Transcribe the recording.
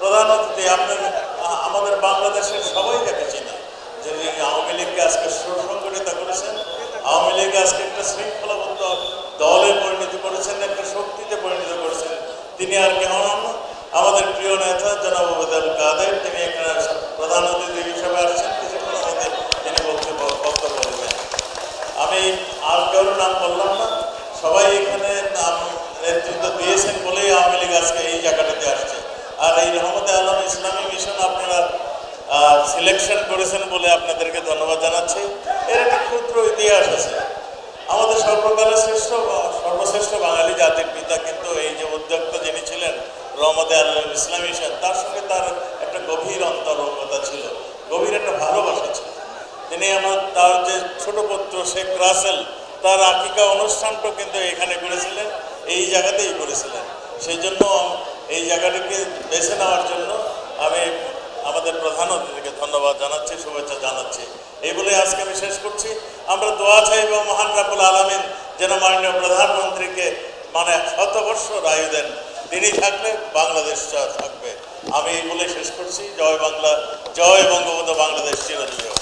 প্রধান অতিথি আপনার আমাদের বাংলাদেশের সবাই তাকে চিনে, যে আওয়ামী লীগকে আজকে সুসংগঠিত করেছেন, আওয়ামী লীগ আজকে একটা শৃঙ্খলাবদ্ধ দলে পরিণত করেছেন, একটা শক্তিতে পরিণত করেছেন। তিনি আর কেউ নন, আমাদের প্রিয় নেতা জনাব ওবায়দুল কাদের। তিনি এখানে প্রধান অতিথি হিসেবে আসছেন, কিছুক্ষণের মধ্যে তিনি বক্তব্য দেবেন। আমি আর কেউ নাম বললাম না, সবাই এখানে নাম নেতৃত্ব দিয়েছেন বলেই আওয়ামী লীগ আজকে এই জায়গাটাতে আসছে। আর এই রহমতে আলম ইসলামী মিশন আপনারা সিলেকশন করেছেন বলে আপনাদেরকে ধন্যবাদ জানাচ্ছি। এর একটা ক্ষুদ্র ইতিহাস আছে। আমাদের সর্বকালের সর্বশ্রেষ্ঠ বাঙালি জাতির পিতা কিন্তু এই যে উদ্যোক্তা যিনি ছিলেন রহমতে আলম ইসলামী মিশন, তার সঙ্গে তার একটা গভীর অন্তরঙ্গতা ছিল, গভীর একটা ভালোবাসা ছিল। তিনি তার যে ছোট পুত্র শেখ রাসেল, তার আকিকা অনুষ্ঠানটাও কিন্তু এখানে করেছিলেন, এই জায়গাতেই করেছিলেন। সেই জন্য এই জায়গাটিকে বেছে নেওয়ার জন্য আমি আমাদের প্রধান অতিথিকে ধন্যবাদ জানাচ্ছি, শুভেচ্ছা জানাচ্ছি। এই বলে আজকে আমি শেষ করছি। আমরা দোয়া চাইব মহান রাব্বুল আলামিন যেন মাননীয় প্রধানমন্ত্রীকে শতবর্ষর আয়ু দেন। তিনি থাকলে বাংলাদেশ থাকবে। আমি এই বলে শেষ করছি। জয় বাংলা, জয় বঙ্গবন্ধু, বাংলাদেশ চিরজীবী হোক।